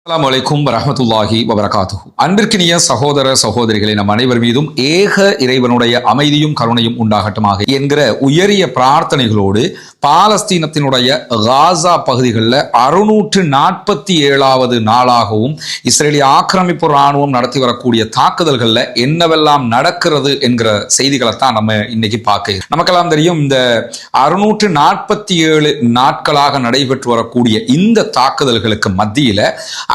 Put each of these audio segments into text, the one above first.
அஸ்ஸலாமு அலைக்கும் வரஹ்மத்துல்லாஹி வபரகாத்துஹு. அன்பிற்கினிய சகோதர சகோதரிகளை நம் அனைவர் மீதும் ஏக இறைவனுடைய அமைதியும் கருணையும் உண்டாகட்டுமாக என்கிற உயரிய பிரார்த்தனைகளோடு பாலஸ்தீனத்தினுடைய காசா பகுதிகளில் 647வது நாளாகவும் இஸ்ரேலிய ஆக்கிரமிப்பு இராணுவம் நடத்தி வரக்கூடிய தாக்குதல்களில் என்னவெல்லாம் நடக்கிறது என்கிற செய்திகளை தான் நம்ம இன்னைக்கு பார்க்க. நமக்கெல்லாம் தெரியும், இந்த 647 நாட்களாக நடைபெற்று வரக்கூடிய இந்த தாக்குதல்களுக்கு மத்தியில்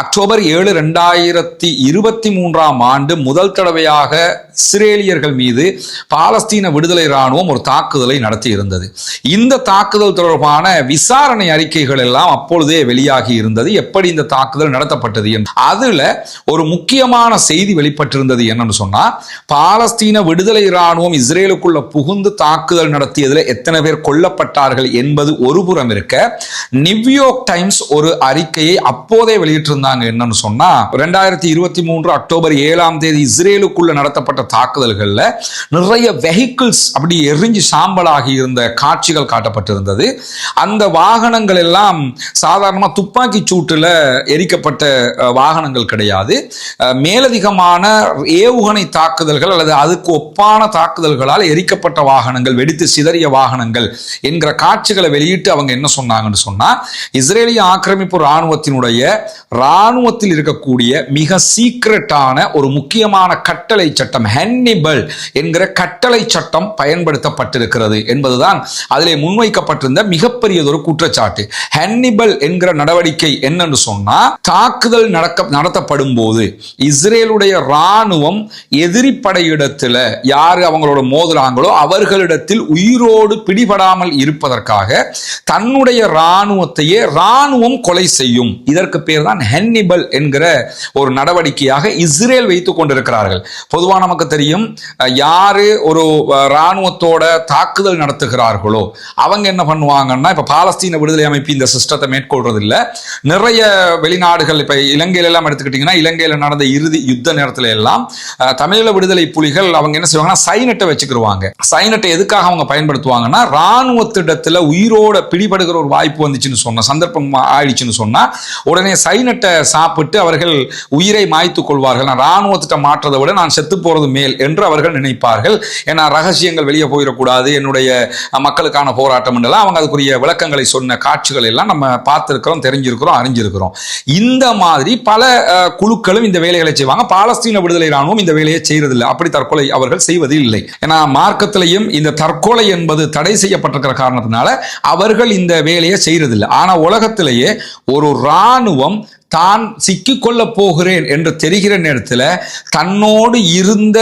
அக்டோபர் 7, 2023 முதல் தடவையாக இஸ்ரேலியர்கள் மீது பாலஸ்தீன விடுதலை இராணுவம் ஒரு தாக்குதலை நடத்தி இருந்தது. இந்த தாக்குதல் தொடர்பான விசாரணை அறிக்கைகள் எல்லாம் அப்பொழுதே வெளியாகி இருந்தது. எப்படி இந்த தாக்குதல் நடத்தப்பட்டது என்று அதுல ஒரு முக்கியமான செய்தி வெளிப்பட்டிருந்தது. என்னன்னு சொன்னா, பாலஸ்தீன விடுதலை இராணுவம் இஸ்ரேலுக்குள்ள புகுந்து தாக்குதல் நடத்தியதில் எத்தனை பேர் கொல்லப்பட்டார்கள் என்பது ஒரு புறம் இருக்க, நியூயார்க் டைம்ஸ் ஒரு அறிக்கையை அப்போதே வெளியிட்டிருந்தாங்க. என்னன்னு சொன்னா, 2023 அக்டோபர் 7 இஸ்ரேலுக்குள்ள நடத்தப்பட்ட தாக்குதல்கள்ல நிறைய வெஹிக்கிள்ஸ் அப்படி எரிஞ்சு சாம்பலாகி இருந்த காட்சிகள் காட்டப்பட்டிருந்தது. அந்த வாகனங்கள் எல்லாம் சாதாரணமா துப்பாக்கி சூட்டுல எரிக்கப்பட்ட வாகனங்கள் கிடையாது. மேலதிகமான ஏவுகணை தாக்குதல்கள் அல்லது அதுக்கு ஒப்பான தாக்குதல்களால் எரிக்கப்பட்ட வாகனங்கள், வெடித்து சிதறிய வாகனங்கள் என்கிற காட்சிகளை வெளியிட்டு அவங்க என்ன சொன்னாங்கன்னு சொன்னா, இஸ்ரேலிய ஆக்கிரமிப்பு இராணுவத்தினுடைய இராணுவத்தில் இருக்கக்கூடிய மிக சீக்ரெட்டான ஒரு முக்கியமான கட்டளை சட்டம், ஹன்னிபல் என்கிற கட்டளை சட்டம் பயன்படுத்தப்பட்டிருக்கிறது என்பதுதான் அதிலே முன்வைக்கப்பட்டிருந்த மிகப்பெரியதொரு குற்றச்சாட்டு. ஹன்னிபல் என்கிற நடவடிக்கை என்னன்னு சொன்னா, தாக்குதல் நடத்தப்படும் போது இஸ்ரேலுடைய இராணுவம் எதிரி படையிடத்துல யாரு அவங்களோட மோதுறாங்களோ அவர்களிடத்தில் உயிரோடு பிடிபடாமல் இருப்பதற்காக தன்னுடைய இராணுவத்தையே இராணுவம் கொலை செய்யும். இதற்கு பேர் தான் ஹன்னிபல் என்கிற ஒரு நடவடிக்கையாக இஸ்ரேல் வைத்துக் கொண்டிருக்கிறார்கள். பொதுவாக நமக்கு தெரியும், யாரு ஒரு இராணுவத்தோட தாக்குதல் நடத்துகிறார்களோ அவங்க என்ன பண்ணுவாங்கன்னா, இப்ப பாலஸ்தீன விடுதலை அமைப்பு இந்த சிஸ்டத்தை மேற்கொள்றது இல்ல. நிறைய வெளிநாடுகள், இப்ப இலங்கையில எல்லாம் எடுத்துக்கிட்டீங்கன்னா, இலங்கையில நடந்த இறுதி யுத்த நேரத்துல எல்லாம் தமிழீழ விடுதலை புலிகள் அவங்க என்ன செய்வாங்கன்னா, சைனட்டை வச்சுக்கிடுவாங்க. சைனட்டை எதுக்காக அவங்க பயன்படுத்துவாங்கன்னா, இராணுவத்திடத்துல உயிரோட பிடிபடுகிற ஒரு வாய்ப்பு வந்துச்சுன்னு சொன்ன சந்தர்ப்பம் ஆயிடுச்சுன்னு சொன்னா உடனே சைனட்டை சாப்பிட்டு அவர்கள் உயிரை மாய்த்துக் கொள்வார்கள். நான் இராணுவத்திட்ட மாற்றதை விட நான் செத்து போறது மேல் என்று அவர்கள் நினைப்பார்கள். ஏன்னா ரகசியங்கள் வெளியே போயிடக்கூடாது, என்னுடைய மக்களுக்கான போராட்டம் என்றெல்லாம் அவங்க அதுக்குரிய விளக்கங்களை சொன்ன காட்சிகள் எல்லாம் நம்ம பார்த்திருக்கிறோம், தெரிஞ்சிருக்கிறோம், அறிஞ்சிருக்கிறோம். இந்த மாதிரி பல குழுக்களும் இந்த வேலைகளை செய்வாங்க. பாலஸ்தீன விடுதலை இராணுவம் இந்த வேலையை செய்யறதில்லை. அப்படி தற்கொலை அவர்கள் செய்வது இல்லை. ஏன்னா மார்க்கத்திலையும் இந்த தற்கொலை என்பது தடை செய்யப்பட்டிருக்கிற காரணத்தினால அவர்கள் இந்த வேலையை செய்யறதில்லை. ஆனா உலகத்திலேயே ஒரு இராணுவம் தான் சிக்கிக்கொள்ள போகிறேன் என்று தெரிகிற நேரத்தில் தன்னோடு இருந்த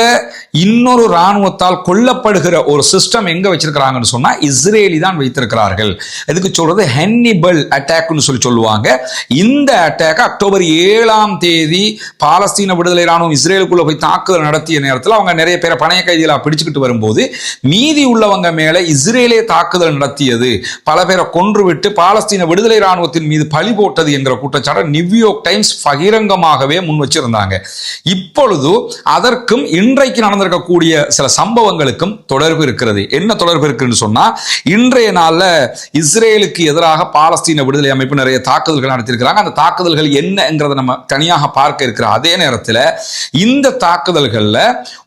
இன்னொரு இராணுவத்தால் கொல்லப்படுகிற ஒரு சிஸ்டம் எங்க வச்சிருக்கிறாங்கன்னு சொன்னா, இஸ்ரேலி தான் வைத்திருக்கிறார்கள். இதுக்கு சொல்றது ஹன்னிபல் அட்டாக்னு சொல்லுவாங்க. இந்த அட்டாக் அக்டோபர் 7 பாலஸ்தீன விடுதலை இராணுவம் இஸ்ரேலுக்குள்ள போய் தாக்குதல் நடத்திய நேரத்தில் அவங்க நிறைய பேரை பணைய கைதிகளாக பிடிச்சுக்கிட்டு வரும்போது மீதி உள்ளவங்க மேல இஸ்ரேலே தாக்குதல் நடத்தியது, பல பேரை கொன்றுவிட்டு பாலஸ்தீன விடுதலை இராணுவத்தின் மீது பழி போட்டது என்கிற குற்றச்சாட்டு நியூயார்க் டைம்ஸ் பகிரங்கமாகவே முன் வச்சிருந்தாங்க. இப்பொழுது அதற்கும் இன்றைக்கு நடந்திருக்கக்கூடிய சில சம்பவங்களுக்கும் தொடர்பு இருக்கிறது. என்ன தொடர்பு இருக்குன்னு சொன்னா, இன்றைய நாள்ல இஸ்ரேலுக்கு எதிராக பாலஸ்தீன விடுதலை அமைப்பு நிறைய தாக்குதல்கள் நடத்தியிருக்கிறாங்க. அந்த தாக்குதல்கள் என்னங்கிறத நம்ம தனியாக பார்க்க இருக்கிற அதே நேரத்தில் இந்த தாக்குதல்கள்ல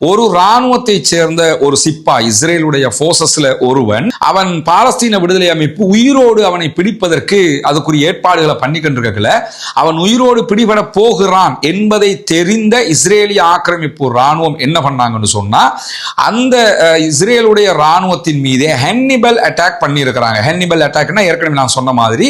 ஒரு இராணுவத்தை சேர்ந்த ஒரு சிப்பா, இஸ்ரேலுடைய போர்சஸ்ல ஒருவன், அவன் பாலஸ்தீன விடுதலை அமைப்பு உயிரோடு அவனை பிடிப்பதற்கு அதுக்குரிய ஏற்பாடுகளை பண்ணிக்கிட்டு அவன் உயிரோடு பிடிபட போகிறான் என்பதை தெரிந்த இஸ்ரேலிய ஆக்கிரமிப்பு இராணுவம் என்ன பண்ணாங்கன்னு சொன்னா, அந்த இஸ்ரேலுடைய இராணுவத்தின் மீதே ஹன்னிபல் அட்டாக் பண்ணி இருக்கிறாங்க. ஹன்னிபல் அட்டாக்னா ஏற்கனவே நான் சொன்ன மாதிரி,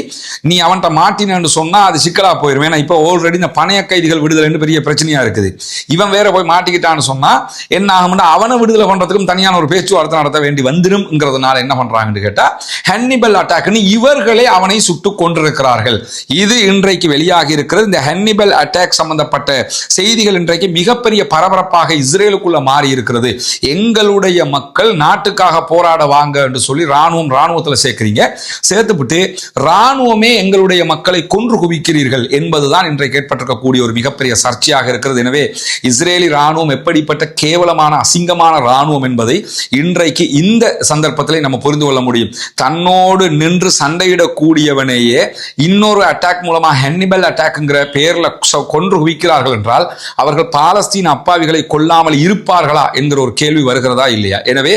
நீ அவன்கிட்ட மாட்டினு சொன்னா அது சிக்கலா போயிருவேன். இப்போ ஆல்ரெடி இந்த பணைய கைதிகள் விடுதலை பெரிய பிரச்சனையா இருக்குது. இவன் வேற போய் மாட்டிக்கிட்டான்னு சொன்னா என்ன ஆகும்னா, அவனை விடுதலை பண்றதுக்கும் தனியான ஒரு பேச்சுவார்த்தை நடத்த வேண்டி வந்துரும்ங்கிறதுனால என்ன பண்றாங்கன்னு கேட்டா, ஹன்னிபல் அட்டாக்னு இவர்களே அவனை சுட்டு கொண்டிருக்கிறார்கள். இது இன்றைக்கு வெளியாகி இருக்கிறது. இந்த ஹன்னிபல் அட்டாக் சம்பந்தப்பட்ட செய்திகள் இன்றைக்கு மிகப்பெரிய பரபரப்பாக இஸ்ரேலுக்குள்ள மாறி இருக்கிறது. எங்களுடைய மக்கள் நாட்டுக்காக போராட வாங்க என்று சொல்லி ராணுவத்தில் சேர்க்கிறீங்க, சேர்த்துவிட்டு ராணுவமே எங்களுடைய மக்களை கொன்று குவிக்கிறீர்கள் என்பதுதான் இன்றைக்கு ஏற்பட்டிருக்கக்கூடிய ஒரு மிகப்பெரிய சர்ச்சையாக இருக்கிறது. எனவே இஸ்ரேலி ராணுவம் எப்படிப்பட்ட கேவலமான அசிங்கமான ராணுவம் என்பதை இன்றைக்கு இந்த சந்தர்ப்பத்தில் நம்ம புரிந்து கொள்ள முடியும். தன்னோடு நின்று சண்டையிடக்கூடியவனையே இன்னொரு அட்டாக் மூலமா ஹன்னிபல் அட்டாக் அட்டாக்ங்கிற பேர்ல கொன்று குவிக்கிறார்கள் என்றால் அவர்கள் பாலஸ்தீன அப்பாவிகளை கொல்லாமல் இருப்பார்களா என்கிற ஒரு கேள்வி வருகிறதா இல்லையா? எனவே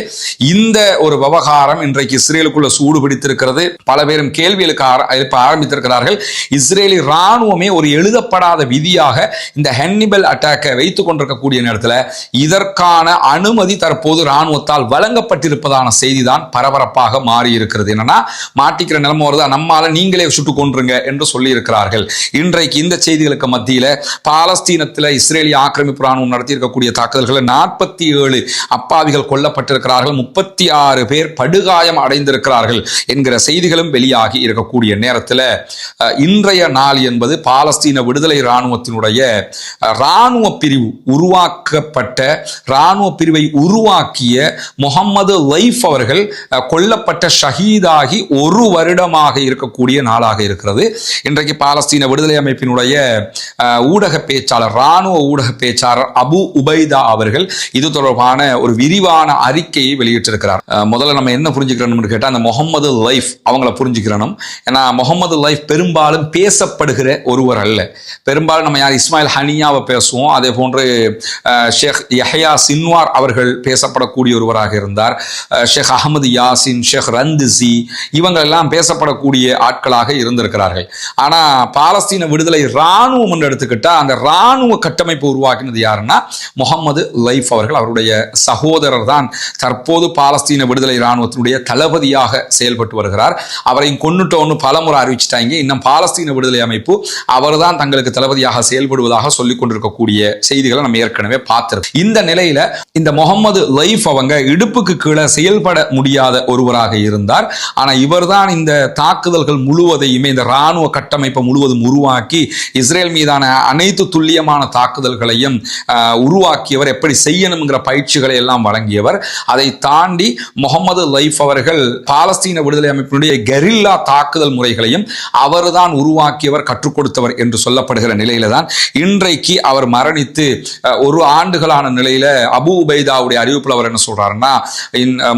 இந்த ஒரு விவகாரம் இன்றைக்கு இஸ்ரேலுக்குள்ள சூடு பிடித்திருக்கிறது. பல பேரும் கேள்வி எழுப்ப ஆரம்பித்திருக்கிறார்கள். இஸ்ரேலி ராணுவமே ஒரு எழுதப்படாத விதியாக இந்த ஹன்னிபல் அட்டாக்கை வைத்துக் கொண்டிருக்கக்கூடிய நேரத்தில் இதற்கான அனுமதி தற்போது ராணுவத்தால் வழங்கப்பட்டிருப்பதான செய்திதான் பரபரப்பாக மாறி இருக்கிறது. என்னன்னா மாட்டிக்கிற நிலைமை வருதா, நம்மால நீங்களே சுட்டு கொன்றுங்க என்று சொல்லி இருக்கிறார்கள். இன்றைக்கு இந்த செய்திகளுக்கு மத்தியில பாலஸ்தீனத்தில் இஸ்ரேலிய ஆக்கிரமிப்பு ராணுவம் நடத்தி இருக்கக்கூடிய தாக்குதல்கள் 47 அப்பாவிகள் கொல்லப்பட்டிருக்கிறார்கள், 36 பேர் படுகாயம் அடைந்திருக்கிறார்கள் என்கிற செய்திகளும் வெளியாகி இருக்கக்கூடிய நேரத்தில் இன்றைய நாள் என்பது பாலஸ்தீன விடுதலை ராணுவத்தினுடைய ராணுவ பிரிவு உருவாக்கப்பட்ட ராணுவ பிரிவை உருவாக்கிய முகமது லைஃப் அவர்கள் கொல்லப்பட்ட ஷஹீதாகி 1 வருடமாக இருக்கக்கூடிய நாளாக இருக்கிறது. இன்றைக்கு பாலஸ்தீன விடுதலை அமைப்பினுடைய ஊடக பேச்சாளர் ராணுவ ஊடக பேச்சாளர் அபு உபைதா அவர்கள் இது தொடர்பான ஒரு விரிவான அறிக்கையை வெளியிட்டிருக்கிறார். முதல்ல நம்ம என்ன புரிஞ்சுக்கிறோம்னு கேட்டால் அந்த முகமது லைஃப் அவங்கள புரிஞ்சுக்கிறோம். ஏன்னா முகமது லைஃப் பெரும்பாலும் பேசப்படுகிற ஒருவர் அல்ல. பெரும்பாலும் நம்ம யார் இஸ்மாயில் ஹனியாவை பேசுவோம், அதே போன்று ஷேக் யஹ்யா சின்வார் அவர்கள் பேசப்படக்கூடிய ஒருவராக இருந்தார். ஷேக் அகமது யாசின், ஷேக் ரந்திசி இவங்க எல்லாம் பேசப்படக்கூடிய ஆட்களாக இருந்திருக்கிறார்கள். ஆனா பாலஸ்தீன விடுதலை ராணுவம் என்று எடுத்துக்கிட்டா அந்த ராணுவ கட்டமைப்பு உருவாக்கினது யாருன்னா முகமது லைஃப் அவர்கள். அவருடைய சகோதரர் தான் தற்போது பாலஸ்தீன விடுதலை ராணுவத்தினுடைய தளபதியாக செயல்பட்டு வருகிறார். அவரையும் கொன்னுட்டோன்னு பலமுறை அறிவிச்சிட்டாங்க. இன்னும் பாலஸ்தீன விடுதலை அமைப்பு அவர் தான் தங்களுக்கு தளபதியாக செயல்படுவதாக சொல்லிக் கொண்டிருக்கக்கூடிய செய்திகளை நம்ம ஏற்கனவே பார்த்திருக்கோம். இந்த நிலையில இந்த முகமது லைஃப் அவங்க இடுப்புக்கு கீழே செயல்பட முடியாத ஒருவராக இருந்தார். ஆனா இவர் தான் இந்த தாக்குதல்கள் முழுவதையுமே இந்த ராணுவ கட்டமைப்பை முழுவதும் உருவாக்கி இஸ்ரேல் மீதான அனைத்து துல்லியமான தாக்குதல்களையும் உருவாக்கியவர், எப்படி செய்யணுங்கிற பயிற்சிகளை எல்லாம் வழங்கியவர். அதை தாண்டி முகமது லைஃப் அவர்கள் பாலஸ்தீன விடுதலை அமைப்பினுடைய கெரில்லா தாக்குதல் முறைகளையும் அவர்தான் உருவாக்கியவர், கற்றுக் கொடுத்தவர் என்று சொல்லப்படுகிற நிலையில தான் இன்றைக்கு அவர் மரணித்து 1 ஆண்டுகளான நிலையில அபு உபைதாவுடைய அறிவிப்பில் அவர் என்ன சொல்றாருன்னா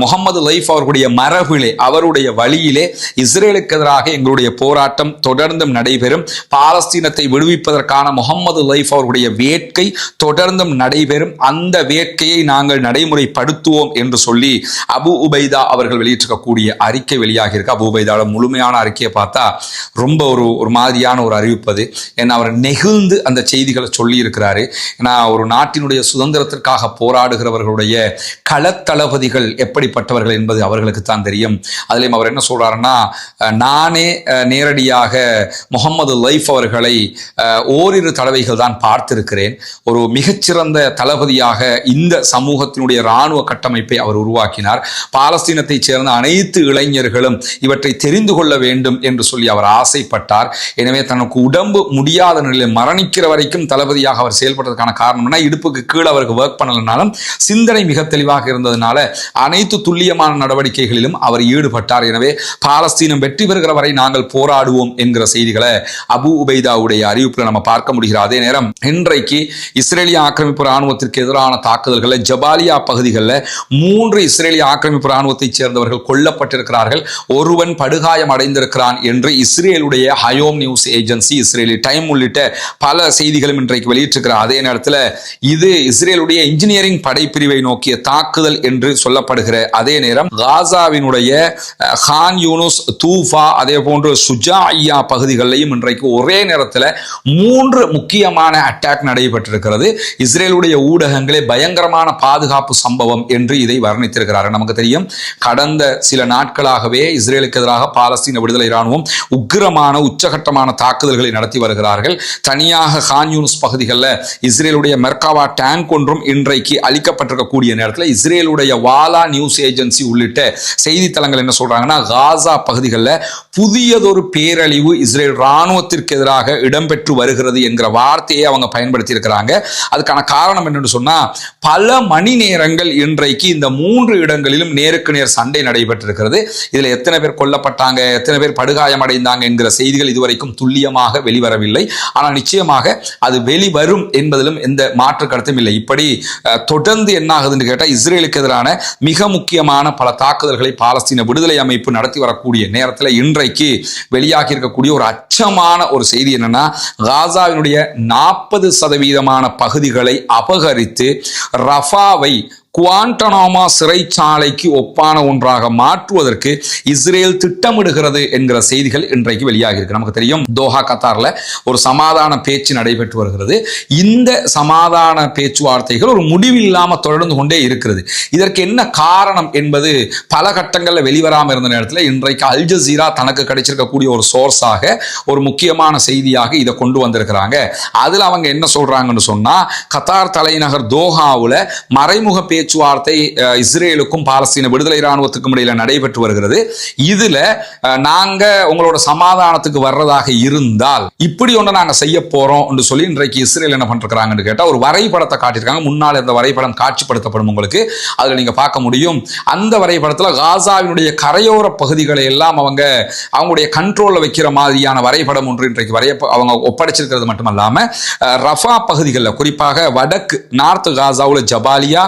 முகமது லைஃப் அவர்களுடைய மரபிலே அவருடைய வழியிலே இஸ்ரேலுக்கு எதிராக எங்களுடைய போராட்டம் தொடர்ந்தும் நடைபெறும், பாலஸ்தீனத்தை விடுவிப்பதற்கான முகமது லைஃப் அவர்களுடைய வேட்கை தொடர்ந்தும் நடைபெறும், அந்த வேட்கையை நாங்கள் நடைமுறைப்படுத்துவோம் என்று சொல்லி அபு உபைதா அவர்கள் வெளியிட்டிருக்கக்கூடிய அறிக்கை வெளியாகி இருக்கு. அபு உபைதாவோட முழுமையான அறிக்கையை பார்த்தா ரொம்ப ஒரு மாதிரியான ஒரு அறிவிப்பது. ஏன்னா அவர் நெகிழ்ந்து அந்த செய்திகளை சொல்லி இருக்கிறாரு. ஏன்னா ஒரு நாட்டினுடைய சுதந்திரத்திற்காக போராடுகிறவர்களுடைய களத்தளபதிகள் எப்படிப்பட்டவர்கள் என்பது அவர்களுக்கு தான் தெரியும். அதுலேயும் அவர் என்ன சொல்றாருன்னா நானே நேரடியாக முகமது லைஃப் அவர்களை ஓரிரு தடவைகள் தான் பார்த்திருக்கிறேன். ஒரு மிகச்சிறந்த தளபதியாக இந்த சமூகத்தினுடைய இராணுவ கட்டமைப்பை அவர் உருவாக்கினார். பாலஸ்தீனத்தைச் சேர்ந்த அனைத்து இளைஞர்களும் இவற்றை தெரிந்து கொள்ள வேண்டும் என்று சொல்லி அவர் ஆசைப்பட்டார். எனவே தனக்கு உடம்பு முடியாத நிலையில் மரணிக்கிற வரைக்கும் தளபதியாக அவர் செயல்பட்டதற்கான காரணம்னா இடுப்புக்கு கீழே அவருக்கு ஒர்க் பண்ணலனாலும் சிந்தனை மிக தெளிவாக இருந்ததுனால அனைத்து துல்லியமான நடவடிக்கைகளிலும் அவர் ஈடுபட்டார். எனவே பாலஸ்தீனம் வெற்றி பெறுகிற வரை நாங்கள் போராடுவோம் என்கிற செய்திகளை அபு உபைதாவுடைய அறிவிப்பில் நம்ம பார்க்க முடிகிறது. அதே நேரம் இன்றைக்கு இஸ்ரேலிய ஆக்கிரமிப்பு ராணுவத்திற்கு எதிரான தாக்குதல்களில் ஜபாலியா பகுதிகளில் 3 இஸ்ரேலிய ஆக்கிரமிப்பு ராணுவத்தைச் சேர்ந்தவர்கள் கொல்லப்பட்டிருக்கிறார்கள், ஒருவன் படுகாயம் அடைந்திருக்கிறான் என்று இஸ்ரேலுடைய Hayom news agency, Israeli time உள்ளிட்ட பல செய்திகளும் இன்றைக்கு வெளியிட்டிருக்கிறார். அதே நேரத்தில் இது இஸ்ரேலுடைய இன்ஜினியரிங் படைப்பிரிவை நோக்கிய தாக்குதல் என்று சொல்லப்படுகிற அதே நேரம் காசாவினுடைய கான் யூனுஸ், தூஃபா, அதே போன்று சுஜாஇயா பகுதிகளிலையும் இன்றைக்கு ஒரே நேரத்தில் 3 முக்கியமான அட்டாக் நடைபெற்றிருக்கிறது. இஸ்ரேலுடைய ஊடகங்களே பயங்கரமான பாதுகாப்பு சம்பவம் என்று இதை வர்ணித்திருக்கிறார்கள். நமக்கு தெரியும் கடந்த சில நாட்களாகவே இஸ்ரேலுக்கு எதிராக பாலஸ்தீன விடுதலை ராணுவம் உக்கிரமான உச்சகட்டமான தாக்குதல்களை நடத்தி வருகிறார்கள். தனியாக கான் யூனுஸ் பகுதிகளில் இஸ்ரேலுடைய மெர்காவா டேங்க் ஒன்றும் இன்றைக்கு அளிக்கப்பட்டிருக்கக்கூடிய நேரத்தில் இஸ்ரேலுடைய வாலா நியூஸ் ஏஜென்சி உள்ளிட்ட செய்தித்தளங்கள் என்ன சொல்றாங்கன்னா காசா பகுதிகளில் புதியதொரு பேரழிவு இஸ்ரேல் ராணுவத்திற்கு எதிராக இடம்பெற்று வருகிறது என்கிற வார்த்தையை அவங்க பயன்படுத்தி இருக்கிறாங்க. அதுக்கான காரணம் என்னன்னு சொன்னா பல மணி நேரங்கள் இன்றைக்கு இந்த 3 இடங்களிலும் நேருக்கு நேர் சண்டை நடைபெற்றிருக்கிறது. இதுல எத்தனை பேர் கொல்லப்பட்டாங்க, எத்தனை பேர் படுகாயம் அடைந்தாங்க என்கிற செய்திகள் இதுவரைக்கும் துல்லியமாக வெளிவரவில்லை. ஆனால் நிச்சயமாக அது வெளிவரும் என்பதிலும் எந்த மாற்று கருத்தும் இல்லை. இப்படி தொடர்ந்து என்ன ஆகுதுன்னு கேட்டால் இஸ்ரேலுக்கு எதிரான மிக முக்கியமான பல தாக்குதல்களை பாலஸ்தீன விடுதலை அமைப்பு நடத்தி வரக்கூடிய நேரத்தில் இன்றைக்கு வெளியாகி இருக்கக்கூடிய ஒரு அச்சமான ஒரு செய்தி செய்தி என்னன்னா, காசாவினுடைய 40% பகுதிகளை அபகரித்து ரஃபாவை குவாண்டனாமா சிறைச்சாலைக்கு ஒப்பான ஒன்றாக மாற்றுவதற்கு இஸ்ரேல் திட்டமிடுகிறது என்கிற செய்திகள் இன்றைக்கு வெளியாகி இருக்கு. நமக்கு தெரியும், தோஹா கத்தார்ல ஒரு சமாதான பேச்சு நடைபெற்று வருகிறது. இந்த சமாதான பேச்சுவார்த்தைகள் ஒரு முடிவில்லாம தொடர்ந்து கொண்டே இருக்கிறது. இதற்கு என்ன காரணம் என்பது பல கட்டங்களில் வெளிவராமல் இருந்த நேரத்தில் இன்றைக்கு அல் ஜசீரா தனக்கு கிடைச்சிருக்கக்கூடிய ஒரு சோர்ஸாக ஒரு முக்கியமான செய்தியாக இதை கொண்டு வந்திருக்கிறாங்க. அதுல அவங்க என்ன சொல்றாங்கன்னு சொன்னா, கத்தார் தலைநகர் தோஹாவுல மறைமுக பேச்சுவார்த்தை இஸ்ரேலுக்கும் பாலஸ்தீன விடுதலை இராணுவத்துக்கும் இடையில நடைபெற்று வருகிறது. இதுல நாங்க உங்களோட சமாதானத்துக்கு வர்றதாக இருந்தால் இப்படி ஒன்று நாங்க செய்ய போறோம் என்று சொல்லி இன்றைக்கு இஸ்ரேல் என்ன பண்றாங்கன்னு கேட்டா ஒரு வரைபடத்தை காட்டியிருக்காங்க. முன்னால் இந்த வரைபடம் காட்சிப்படுத்தப்படும் உங்களுக்கு, அதுல நீங்க பார்க்க முடியும். அந்த வரைபடத்துல காசாவினுடைய கரையோர பகுதிகளை எல்லாம் அவங்களுடைய கண்ட்ரோல்ல வைக்கிற மாதிரியான வரைபடம் ஒன்று இன்றைக்கு அவங்க ஒப்படைச்சிருக்கிறது மட்டுமல்லாம ரஃபா பகுதிகளில், குறிப்பாக வடக்கு நார்த் காசாவுல ஜபாலியா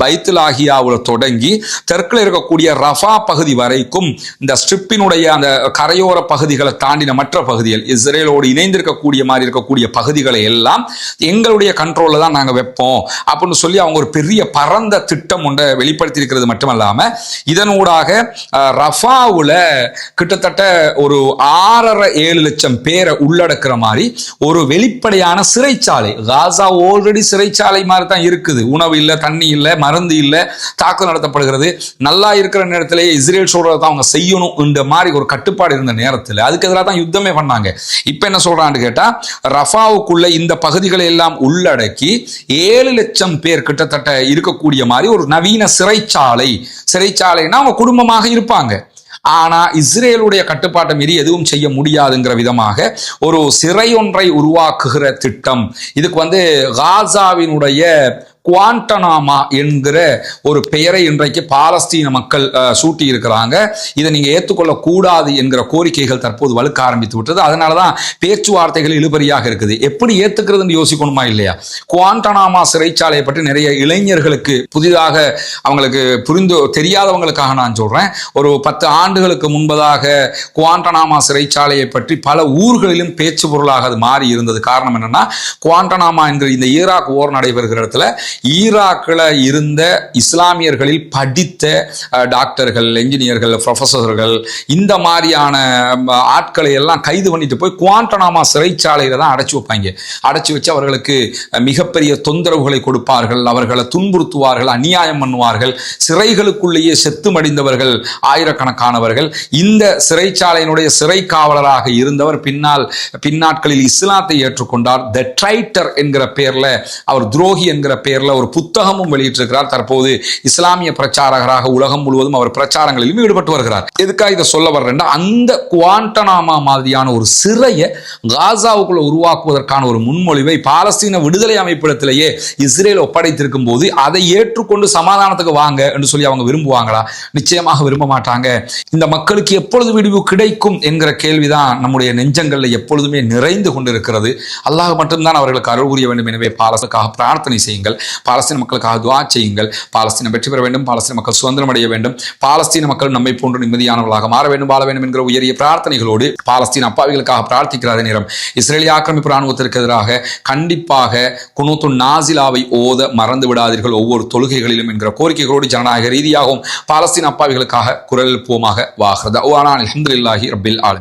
பைத்துலாகியாவுல தொடங்கி தெற்கில் இருக்கக்கூடிய ரஃபா பகுதி வரைக்கும் இந்த ஸ்ட்ரிப்பினுடைய அந்த கரையோர பகுதிகளை தாண்டின மற்ற பகுதிகள், இஸ்ரேலோடு இணைந்திருக்கக்கூடிய மாதிரி இருக்கக்கூடிய பகுதிகளை எல்லாம் எங்களுடைய கண்ட்ரோல்ல தான் நாங்கள் வைப்போம் அப்படின்னு சொல்லி அவங்க ஒரு பெரிய பரந்த திட்டம் ஒன்றை வெளிப்படுத்தி இருக்கிறது மட்டுமல்லாம இதனூடாக ரஃபாவுல கிட்டத்தட்ட ஒரு 6.5-7 லட்சம் பேரை உள்ளடக்கிற மாதிரி ஒரு வெளிப்படையான சிறைச்சாலை, காசா ஆல்ரெடி சிறைச்சாலை மாதிரி தான் இருக்குது. உணவு இல்லை, தண்ணி இல்லை, மருந்து இல்லை, தாக்குதல் நடத்தப்படுகிறது. நல்லா இருக்கிற நேரத்திலேயே இஸ்ரேல் சொல்றதான் அவங்க செய்யணும் இந்த மாதிரி ஒரு கட்டுப்பாடு இருந்த நேரத்தில் அதுக்கு எதிராக தான் யுத்தமே பண்ணாங்க. இப்ப என்ன சொல்றான்னு கேட்டா, ரஃபாவுக்குள்ள இந்த பகுதிகளை எல்லாம் உள்ளடக்கி 7 லட்சம் பேர் கிட்டத்தட்ட இருக்கக்கூடிய மாதிரி ஒரு நவீன சிறைச்சாலைனா அவங்க குடும்பமாக இருப்பாங்க. ஆனா இஸ்ரேலுடைய கட்டுப்பாட்டை மீறி எதுவும் செய்ய முடியாதுங்கிற விதமாக ஒரு சிறை ஒன்றை உருவாக்குகிற திட்டம். இதுக்கு காசாவினுடைய குவாண்டனாமா என்கிற ஒரு பெயரை இன்றைக்கு பாலஸ்தீன மக்கள் சூட்டி இருக்கிறாங்க. இதை நீங்க ஏற்றுக்கொள்ள கூடாது என்கிற கோரிக்கைகள் தற்போது வலுக்க ஆரம்பித்து விட்டது. அதனாலதான் பேச்சுவார்த்தைகள் இழுபறியாக இருக்குது. எப்படி ஏத்துக்கிறதுன்னு யோசிக்கணுமா இல்லையா? குவாண்டனாமா சிறைச்சாலையை பற்றி நிறைய இளைஞர்களுக்கு புதிதாக அவங்களுக்கு தெரியாதவங்களுக்காக நான் சொல்றேன். ஒரு 10 ஆண்டுகளுக்கு முன்பதாக குவாண்டனாமா சிறைச்சாலையை பற்றி பல ஊர்களிலும் பேச்சு பொருளாக அது மாறி இருந்தது. காரணம் என்னன்னா, குவாண்டனாமா என்கிற இந்த ஈராக் போர் நடைபெறுகிற இடத்துல ஈராக்கில் இருந்த இஸ்லாமியர்களில் படித்த டாக்டர்கள், என்ஜினியர்கள், ப்ரொஃபஸர்கள், இந்த மாதிரியான ஆட்களை எல்லாம் கைது பண்ணிட்டு போய் குவாண்டனாமா சிறைச்சாலையில தான் அடைச்சு வைப்பாங்க. அடைச்சு வச்சு அவர்களுக்கு மிகப்பெரிய தொந்தரவுகளை கொடுப்பார்கள், அவர்களை துன்புறுத்துவார்கள், அநியாயம் பண்ணுவார்கள். சிறைகளுக்குள்ளேயே செத்து மடிந்தவர்கள் ஆயிரக்கணக்கானவர்கள். இந்த சிறைச்சாலையினுடைய சிறை காவலராக இருந்தவர் பின்னாட்களில் இஸ்லாத்தை ஏற்றுக்கொண்டார். த ட்ரைட்டர் என்கிற பெயர்ல, அவர் துரோகி என்கிற பெயர்ல ஒரு புத்தகமும் வெளியிட்டிருக்கிறார். தற்போது இஸ்லாமிய பிரச்சாரகராக உலகம் முழுவதும் அவர் பிரச்சாரங்களிலும் ஈடுபட்டு வருகிறார். எதுக்காக இதை சொல்ல வர்றேன்னா, அந்த குவாண்டனாமா மாதிரியான ஒரு சிறையை காசாவுக்குள்ள உருவாக்குவதற்கான ஒரு முன்மொழிவை பாலஸ்தீன விடுதலை அமைப்பிடத்திலேயே இஸ்ரேல் ஒப்படைத்திருக்கும் போது அதை ஏற்றுக்கொண்டு சமாதானத்துக்கு வாங்க என்று சொல்லி அவங்க விரும்புவாங்களா? நிச்சயமாக விரும்ப மாட்டாங்க. இந்த மக்களுக்கு எப்பொழுது விடுவு கிடைக்கும் என்கிற கேள்விதான் நம்முடைய நெஞ்சங்கள்ல எப்பொழுதுமே நிறைந்து கொண்டிருக்கிறது. அல்லாஹ் மட்டும்தான் அவர்களுக்கு அருள் புரிய வேண்டும். எனவே பாலஸ்தீனுக்காக பிரார்த்தனை செய்யுங்கள், பாலஸ்தீன மக்களுக்காக துஆ செய்யுங்கள். பாலஸ்தீனம் வெற்றி பெற வேண்டும், பாலஸ்தீன மக்கள் சுதந்திரம் அடைய வேண்டும், பாலஸ்தீன மக்கள் நம்மை போன்று நிம்மதியானவர்களாக மாற வேண்டும், வாழ வேண்டும் என்கிற உயரிய பிரார்த்தனைகளோடு பாலஸ்தீன அப்பாவிகளுக்காக பிரார்த்திக்கிறாத நேரம் இஸ்ரேலிய ஆக்கிரமிப்பு ராணுவத்திற்கு எதிராக கண்டிப்பாக குனூத்து நாசிலாவை ஓத மறந்து விடாதீர்கள் ஒவ்வொரு தொழுகைகளிலும் என்கிற கோரிக்கைகளோடு ஜனநாயக ரீதியாகவும் பாலஸ்தீன அப்பாவிகளுக்காக குரல் எழுப்புவோமாக. வாஹ்ரத அல்ஹம்துலில்லாஹி ரப்பில் ஆலமீன்.